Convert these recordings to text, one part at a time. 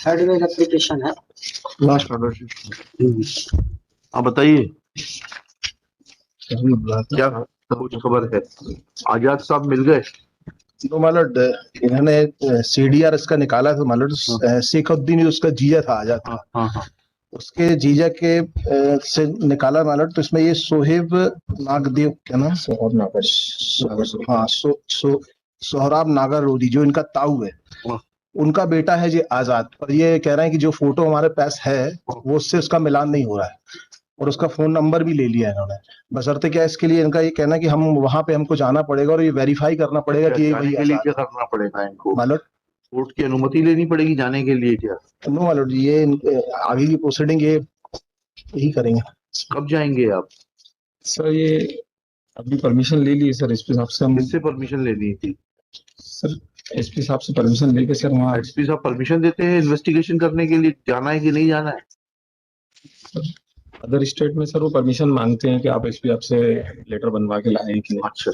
Hardware application है। Last order. आप बताइए क्या कुछ खबर है? आजाद साहब मिल गए? तो मालूम इन्होंने सीडीआर इसका निकाला था मालूम, शेखुद्दीन उसका जीजा था आजाद का। हाँ। उसके जीजा के से निकाला मालूम, तो इसमें ये सोहेब नागदेव, क्या नाम, सोहराब नागर, हाँ सोहराब नागर रोधी, जो इनका ताऊ है, उनका बेटा है जी आजाद। और ये कह रहे हैं कि जो फोटो हमारे पास है वो उससे उसका मिलान नहीं हो रहा है, और उसका फोन नंबर भी ले लिया इन्होंने। बशर्ते क्या, इसके लिए इनका ये कहना है कि हम वहां पे हमको जाना पड़ेगा और ये वेरीफाई करना पड़ेगा कि ये वही के लिए क्या करना पड़ेगा इनको? मालूम कोर्ट की अनुमति लेनी पड़ेगी जाने के लिए क्या? नो मालूम, ये आगे की प्रोसीडिंग ये यही करेंगे। कब जाएंगे आप? सर ये अभी परमिशन ले ली सर एसपी साहब से। हम किससे परमिशन लेनी थी? सर एसपी साहब से परमिशन लेके सर वहाँ। एसपी साहब परमिशन देते हैं इन्वेस्टिगेशन करने के लिए, जाना है कि नहीं जाना है? अदर स्टेट में सर वो परमिशन मांगते हैं कि आप एसपी साहब से लेटर बनवा के लाएं कि नहीं। अच्छा,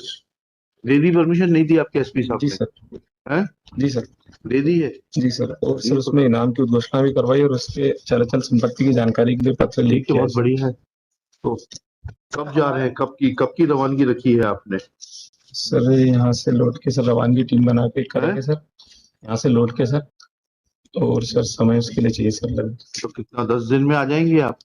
दे दी परमिशन? नहीं दी आपके एसपी साहब जी ने? सर। हैं? जी सर। दे दी है? जी सर। और सर उसमें इनाम की उद्घोषणा भी करवाई और उसके चल संपत्ति की जानकारी के लिए पत्र लिख के। बहुत बढ़िया है। तो कब जा रहे हैं? कब की रवानगी रखी है आपने? सर यहाँ से लौट के सर रवानगी टीम बना के करेंगे सर, यहाँ से लौट के सर। और सर समय उसके लिए चाहिए सर लगे। तो कितना, 10 दिन में आ जाएंगे आप?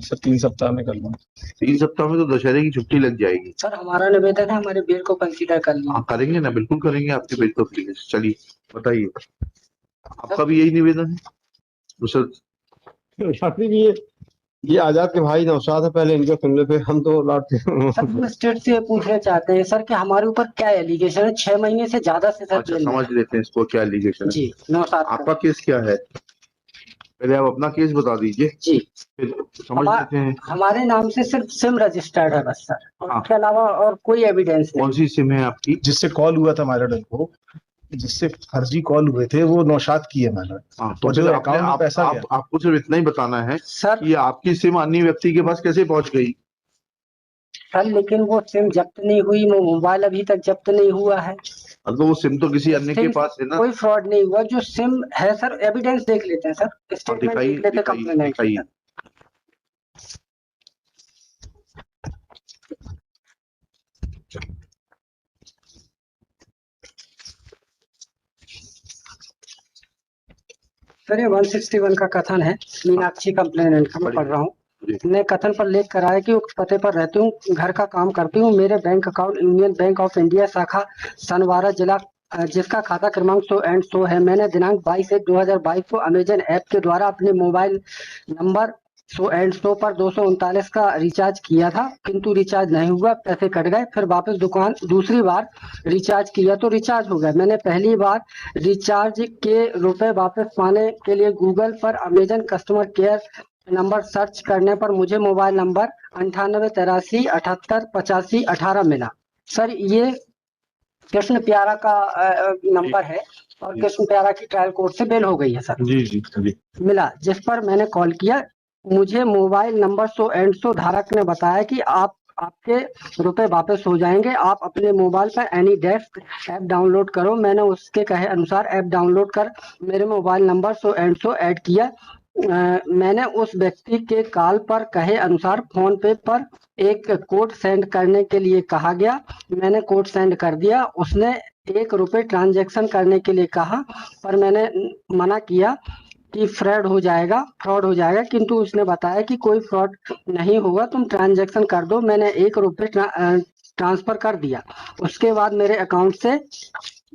सर 3 सप्ताह में कर लूँगा। 3 सप्ताह में तो दशहरे की छुट्टी लग जाएगी। सर हमारा निवेदन है, हमारे बेल को कंसीडर कर लीजिए। हाँ करेंगे ना, बिल्कुल करेंगे आपके बेल को फ्री। चलिए बताइए, आपका भी यही निवेदन है? ये आजाद के भाई नौशाद है, पहले इनके सुन लेते, हम तो लौटते। सर वो स्टेट से पूछना चाहते हैं सर कि हमारे ऊपर क्या एलिगेशन है 6 महीने से ज्यादा से सर। अच्छा समझ लेते हैं इसको, क्या एलिगेशन है जी। नौशाद आपका केस क्या है? पहले आप अपना केस बता दीजिए, जी फिर समझ लेते हैं। हमारे नाम से सिर्फ सिम रजिस्टर्ड है बस सर, उसके अलावा और कोई एविडेंस नहीं। कौन सी सिम है आपकी? जिससे कॉल हुआ था मैडम को, जिससे फर्जी कॉल हुए थे, वो नौशाद की है मैडम। तो जो फिर अकाउंट में पैसा आपको सिर्फ इतना ही बताना है सर कि आपकी सिम अन्य व्यक्ति के पास कैसे पहुंच गई? सर लेकिन वो सिम जब्त नहीं हुई, वो मोबाइल अभी तक जब्त नहीं हुआ है। तो वो सिम तो किसी अन्य के पास है ना? कोई फ्रॉड नहीं हुआ, जो सिम है सर एविडेंस देख लेते हैं सर, स्टेटमेंट देख लेते हैं कंप्लेनेंट का। सर ये 161 का कथन है, मीनाक्षी कंप्लेनेंट का मैं पढ़ रहा हूँ। ने कथन पर लेख कराया कि उक्त पते पर रहती हूँ, घर का काम करती हूँ। मेरे bank account union bank of India शाखा सनवारा जिला, जिसका खाता क्रमांक 100 है। मैंने दिनांक 22/1/2022 को अमेजन ऐप के द्वारा अपने मोबाइल नंबर 100 पर 239 का रिचार्ज किया था, किंतु रिचार्ज नहीं हुआ, पैसे कट गए। फिर वापस दूसरी बार रिचार्ज किया तो रिचार्ज हो गया। मैंने पहली बार रिचार्ज के रुपए वापस पाने के लिए गूगल पर Amazon customer care number search करने पर मुझे मोबाइल नंबर 9883788518 मिला। सर ये कृष्ण प्यारा का नंबर है और कृष्ण प्यारा की ट्रायल कोर्ट से बेल हो गई है सर। जी मिला, जिस पर मैंने कॉल किया। मुझे मोबाइल नंबर 100 धारक ने बताया कि आपके रुपए वापस हो जाएंगे, आप अपने मोबाइल पर एनी डेस्क ऐप डाउनलोड करो। मैंने उसके कहे अनुसार ऐप डाउनलोड कर मेरे मोबाइल नंबर 100 ऐड किया। मैंने उस व्यक्ति के कॉल पर कहे अनुसार फोन पे पर एक कोड सेंड करने के लिए कहा गया। मैंने कोड सेंड कर दिया। उसने ₹1 ट्रांजैक्शन करने के लिए कहा, पर मैंने मना किया कि फ्रॉड हो जाएगा, किंतु उसने बताया कि कोई फ्रॉड नहीं होगा, तुम ट्रांजैक्शन कर दो। मैंने ₹1 ट्रांसफर कर दिया। उसके बाद मेरे अकाउंट से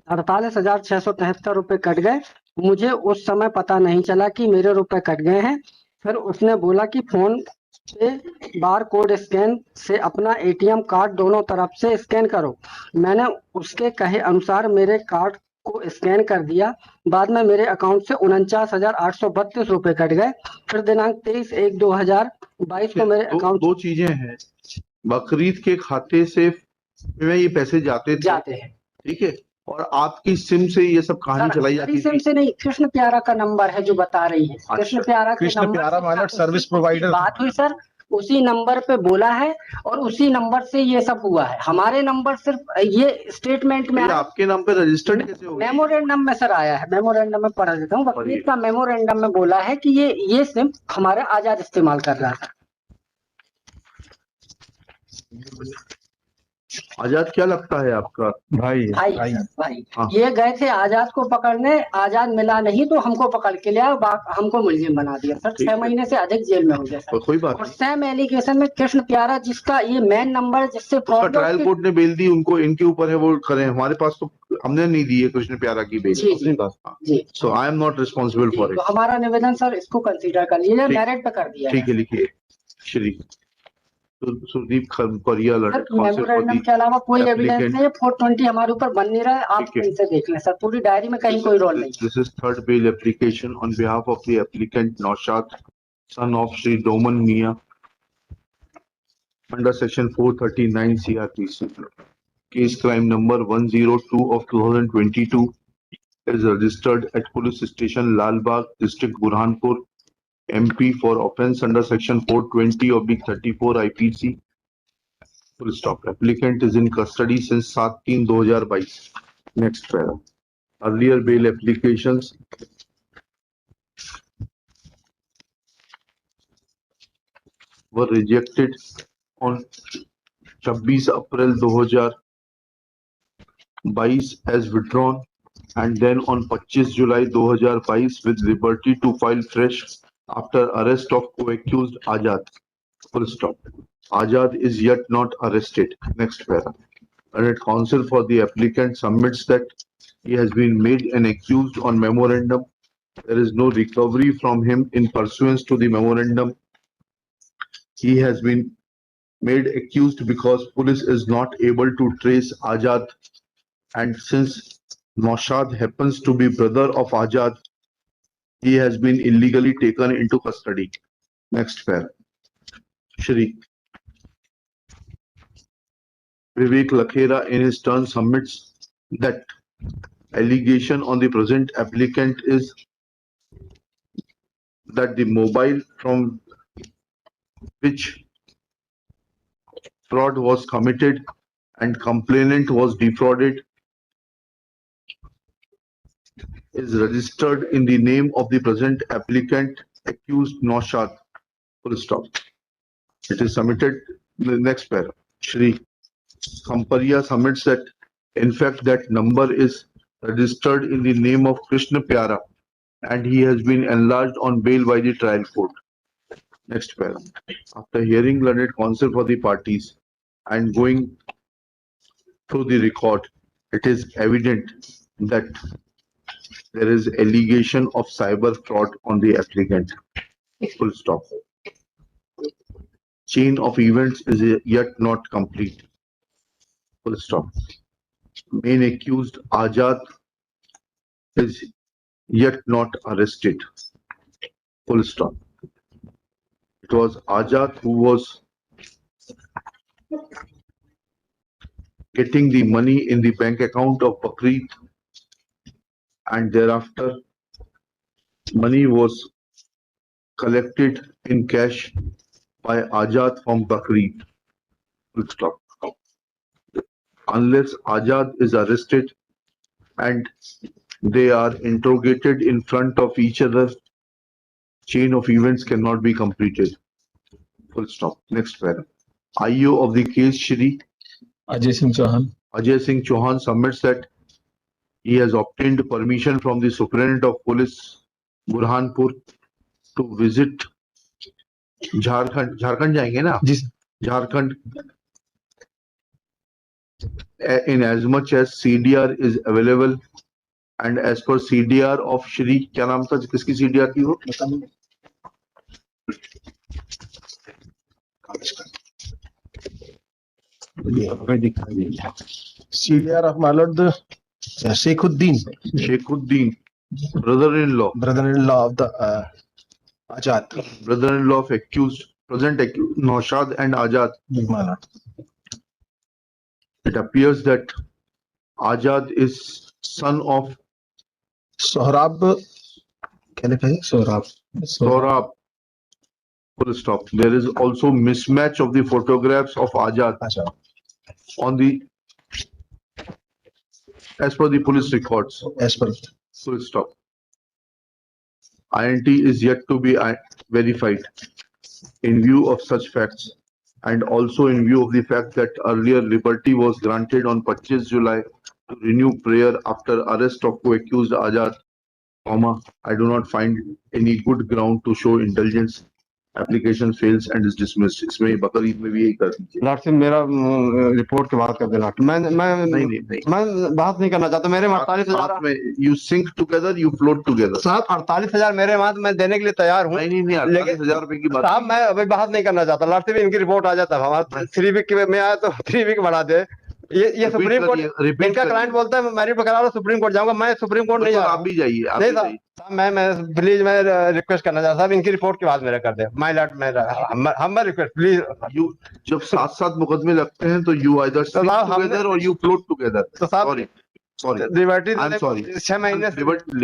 48,673 रुपए कट गए। मुझे उस समय पता नहीं चला कि मेरे रुपए कट गए हैं। फिर उसने बोला कि फोन पे बार कोड स्कैन से अपना एटीएम कार्ड दोनों तरफ से स्कैन करो। मैंने उसके कहे अनुसार मेरे कार्ड को स्कैन कर दिया। बाद में मेरे अकाउंट से 49,832 रुपए कट गए। फिर दिनांक 23/1/2022 को मेरे अकाउंट दो चीजें हैं, बकरीद के खाते से में ये पैसे जाते हैं, ठीक है, और आपकी सिम से ये सब कहानी चलाई जाती है। सिम से नहीं, कृष्ण प्यारा का नंबर है जो बता रही है। कृष्ण प्यारा माइनर सर्विस प्रोवाइडर बात हुई सर, उसी नंबर पे बोला है और उसी नंबर से ये सब हुआ है। हमारे नंबर सिर्फ ये स्टेटमेंट में ये आया, आपके नाम पे रजिस्टर्ड कैसे हो गया? मेमोरेंडम में सर आया है, मेमोरेंडम में पढ़ा देता हूँ। वकील का मेमोरेंडम में बोला है कि ये सिम हमारा आजाद इस्तेमाल कर रहा था। आजाद क्या लगता है आपका? भाई भाई भाई। भाई हाँ। ये गए थे आजाद को पकड़ने, आजाद मिला नहीं तो हमको पकड़ के लिया, हमको मुलजिम बना दिया सर। ठीक 6 है। महीने से अधिक जेल में हो गया सर। कोई बात और नहीं, सेम एलिगेशन में कृष्ण प्यारा, जिसका ये मेन नंबर जिससे उसका फ्रॉड ट्रायल कोर्ट ने बेल दी, उनको इनके ऊपर है, वो करें। हमारे पास तो हमने नहीं दी है कृष्ण प्यारा की बेल। जी जी जी। So I am not responsible for तो इट। हमारा निवेदन सर इसको कंसीडर कर लीजिए, ठीक। मेरिट पे कर दिया ठीक है, लिखिए। श्री सुदीप खरपरिया सर। मेमोरेंडम के अलावा कोई एविडेंस नहीं है, 420 हमारे ऊपर बन नहीं रहा है, आप ठीक है। इनसे देख लें सर, पूरी डायरी में कहीं कोई रोल नहीं है। This is third bail application on behalf of the applicant Naushad, son of Shri Doman Mia, under section 439 CRPC. Case crime number 102 of 2022 is registered at Police Station Lalbagh, District Burhanpur, MP for offence under section 420/34 IPC. Full stop. Applicant is in custody since 7/3/2022. Next para. Earlier bail applications were rejected on 26 April 2022 as withdrawn, and then on 25 July 2022 with liberty to file fresh after arrest of co-accused Azad. Full stop. Azad is yet not arrested. Next para. Learned counsel for the applicant submits that he has been made an accused on memorandum. There is no recovery from him in pursuance to the memorandum. He has been made accused because police is not able to trace Azad, and since Naushad happens to be brother of Azad, he has been illegally taken into custody. Next pair. Shri Vivek Lakhera in his turn submits that allegation on the present applicant is that the mobile from which fraud was committed and complainant was defrauded is registered in the name of the present applicant accused Naushad. Full stop. It is submitted. The next pair. Shri Khamparia submits that in fact that number is registered in the name of Krishna Pyara and he has been enlarged on bail by the trial court. Next pair. After hearing learned counsel for the parties and going through the record, it is evident that there is allegation of cyber fraud on the applicant. Full stop. Chain of events is yet not complete. Full stop. Main accused Azad is yet not arrested. Full stop. It was Azad who was getting the money in the bank account of Bakri, and thereafter money was collected in cash by Azad from Bakri. Full stop. Unless Azad is arrested and they are interrogated in front of each other, chain of events cannot be completed. Full stop. Next para. IO of the case, Shri Ajay Singh Chauhan. Ajay Singh Chauhan submits that he has obtained permission from the Superintendent of Police Burhanpur to visit Jharkhand. Jharkhand जाएंगे ना? जी sir. Jharkhand in as much as CDR is available and as per CDR of Shri, क्या नाम था किसकी CDR थी वो? CDR of my lord Sheikhuddin, Sheikhuddin, brother-in-law of the Azad. brother-in-law of accused, present accused Naushad and Azad. My lord. It appears that Azad is son of Sohrab, क्या लिखा है? Saurabh, Full stop. There is also mismatch of the photographs of Azad अच्छा on the, as per the police records. As per Full stop. INT is yet to be verified. In view of such facts, and also in view of the fact that earlier liberty was granted on 25 July to renew prayer after arrest of co-accused Azad, I do not find any good ground to show indulgence. Application fails and is dismissed. इसमें बकरीद में भी यही कर दीजिए। Last मेरा report के बाद कर देना। मैं नहीं। बात नहीं करना चाहता। मेरे 48,000 साथ में you sink together, you float together। साहब 48,000 मेरे वहां मैं देने के लिए तैयार हूँ। नहीं 48,000 रुपए की बात। साहब मैं अभी बात नहीं करना चाहता। लास्ट में इनकी रिपोर्ट आ जाता है हमारा 3 वीक में आया तो 3 वीक बढ़ा दे। ये सुप्रीम कोर्ट, इनका क्लाइंट बोलता है मैरिट पर करा लो, सुप्रीम कोर्ट जाऊंगा। मैं सुप्रीम कोर्ट नहीं जा रहा। आप भी जाइए। नहीं साहब, मैं प्लीज मैं रिक्वेस्ट करना चाहता हूँ इनकी रिपोर्ट के बाद मेरा कर दे। माय लॉर्ड हम रिक्वेस्ट प्लीज। यू जब साथ मुकदमे लगते हैं तो यू आइदर सिंक टुगेदर और यू फ्लोट टुगेदर। तो साहब सॉरी लिबर्टी 6 महीने लिबर्टी